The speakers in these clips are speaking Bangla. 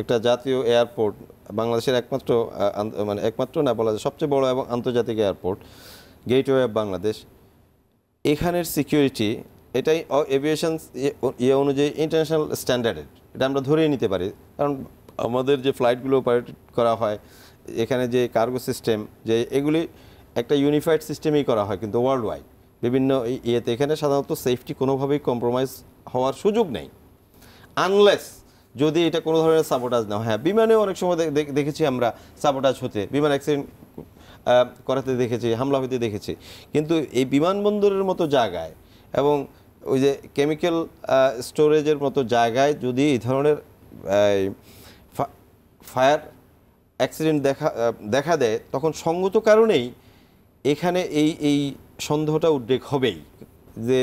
একটা জাতীয় এয়ারপোর্ট, বাংলাদেশের একমাত্র মানে একমাত্র না বলা যায় সবচেয়ে বড় এবং আন্তর্জাতিক এয়ারপোর্ট, গেটওয়ে অফ বাংলাদেশ, এখানের সিকিউরিটি এটাই এভিয়েশন অনুযায়ী ইন্টারন্যাশনাল স্ট্যান্ডার্ডের, এটা আমরা ধরেই নিতে পারি। কারণ আমাদের যে ফ্লাইটগুলো অপারেট করা হয়, এখানে যে কার্গো সিস্টেম, যে এগুলি একটা ইউনিফাইড সিস্টেমেই করা হয় কিন্তু ওয়ার্ল্ড ওয়াইড বিভিন্ন ইয়েতে। এখানে সাধারণত সেফটি কোনোভাবেই কম্প্রোমাইজ হওয়ার সুযোগ নেই, আনলেস যদি এটা কোনো ধরনের সাবোটাজ না হয়। হ্যাঁ, বিমানেও অনেক সময় দেখেছি আমরা সাবোটাজ হতে, বিমান অ্যাক্সিডেন্ট করাতে দেখেছি, হামলা হতে দেখেছি। কিন্তু এই বিমানবন্দরের মতো জায়গায় এবং ওই যে কেমিক্যাল স্টোরেজের মতো জায়গায় যদি এই ধরনের ফায়ার অ্যাক্সিডেন্ট দেখা দেয়, তখন সঙ্গত কারণেই এখানে এই সন্দেহটা উদ্রেক হবেই যে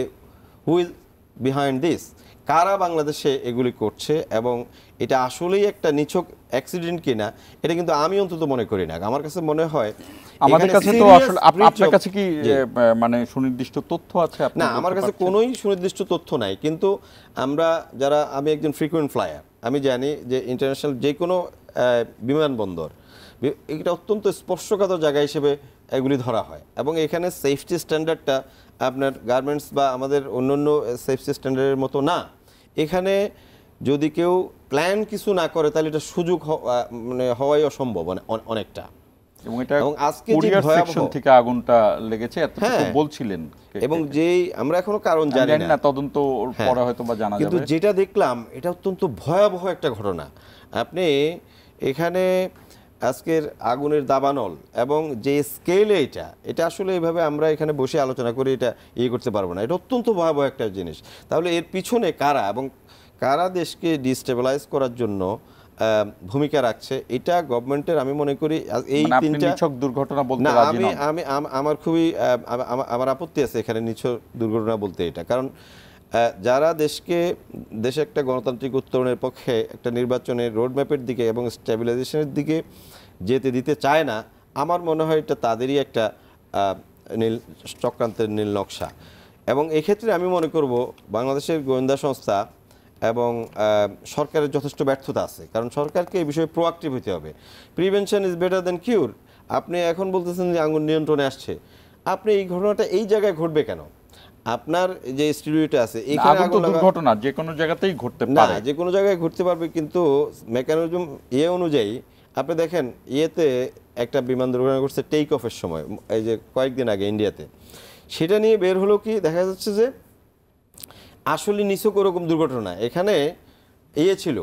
হু ইজ বিহাইন্ড দিস, কারা বাংলাদেশে এগুলি করছে এবং এটা আসলেই একটা নিছক অ্যাক্সিডেন্ট কিনা, এটা কিন্তু আমি অন্তত মনে করি না। আমার কাছে মনে হয় আমাদের কাছে তো আসলে আপনার কাছে কি মানে সুনির্দিষ্ট তথ্য আছে? না, আমার কাছে কোনোই সুনির্দিষ্ট তথ্য নাই, কিন্তু আমরা যারা, আমি একজন ফ্রিকুয়েন্ট ফ্লায়ার, আমি জানি যে ইন্টারন্যাশনাল যে কোনো বিমানবন্দর এটা অত্যন্ত স্পর্শকাতর জায়গা হিসেবে এগুলি ধরা হয় এবং এখানে সেফটি স্ট্যান্ডার্ডটা আপনার গার্মেন্টস বা আমাদের অন্যান্য সেফটি স্ট্যান্ডার্ডের মতো না। এখানে যদি কেউ প্ল্যান কিছু না করে তাহলে এটা সুযোগ মানে হওয়াই অসম্ভব অনেকটা। এবং আজকে যে ভয়াবহ থেকে আগুনটা লেগেছে এতটুকু বলছিলেন, এবং যেই আমরা এখনো কারণ জানি না, তদন্ত পরে হয়তো বা জানা যাবে, কিন্তু যেটা দেখলাম এটা অত্যন্ত ভয়াবহ একটা ঘটনা। আপনি এখানে আজকের আগুনের দাবানল এবং যে স্কেলে এটা আসলে এইভাবে আমরা এখানে বসে আলোচনা করে এটা করতে পারবো না। এটা অত্যন্ত ভয়াবহ একটা জিনিস। তাহলে এর পিছনে কারা এবং কারা দেশকে ডিস্টেবিলাইজ করার জন্য ভূমিকা রাখছে, এটা গভর্নমেন্টের আমি মনে করি এই তিনটা দুর্ঘটনা বলতে না, আমি আমার খুবই আমার আপত্তি আছে এখানে নিছক দুর্ঘটনা বলতে এটা। কারণ যারা দেশে একটা গণতান্ত্রিক উত্তরণের পক্ষে একটা নির্বাচনের রোডম্যাপের দিকে এবং স্ট্যাবিলাইজেশনের দিকে যেতে দিতে চায় না, আমার মনে হয় এটা তাদেরই একটা চক্রান্তের নীল নকশা। এবং এক্ষেত্রে আমি মনে করব বাংলাদেশের গোয়েন্দা সংস্থা এবং সরকারের যথেষ্ট ব্যর্থতা আছে। কারণ সরকারকে এই বিষয়ে প্রোঅ্যাক্টিভ হতে হবে। Prevention is better than cure. আপনি এখন বলতেছেন যে আগুন নিয়ন্ত্রণে আসছে, আপনি এই ঘটনাটা এই জায়গায় ঘটবে কেন? আপনার যে স্টুডিওটা আছে এখানে দুর্ঘটনা যে কোনো জায়গাতেই ঘটতে পারে, যে কোনো জায়গায় ঘটতে পারবে, কিন্তু মেকানিজম অনুযায়ী আপনি দেখেন একটা বিমান দুর্ঘটনা ঘটছে টেক অফের সময়, এই যে কয়েকদিন আগে ইন্ডিয়াতে। সেটা নিয়ে বের হলো কি দেখা যাচ্ছে যে আসলে নিছক ওরকম দুর্ঘটনা, এখানে ছিল,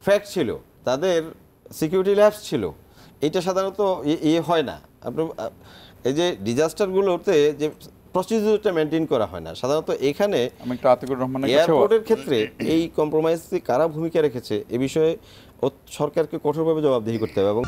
ফ্যাক্ট ছিল, তাদের সিকিউরিটি ল্যাবস ছিল। এটা সাধারণত হয় না। আপনার এই যে ডিজাস্টারগুলোতে যে প্রসিডিউরটা মেনটেন করা হয় না সাধারণত। এখানে এয়ারপোর্টের ক্ষেত্রে এই কম্প্রোমাইজে কারা ভূমিকা রেখেছে এ বিষয়ে সরকারকে কঠোরভাবে জবাবদিহি করতে হবে। এবং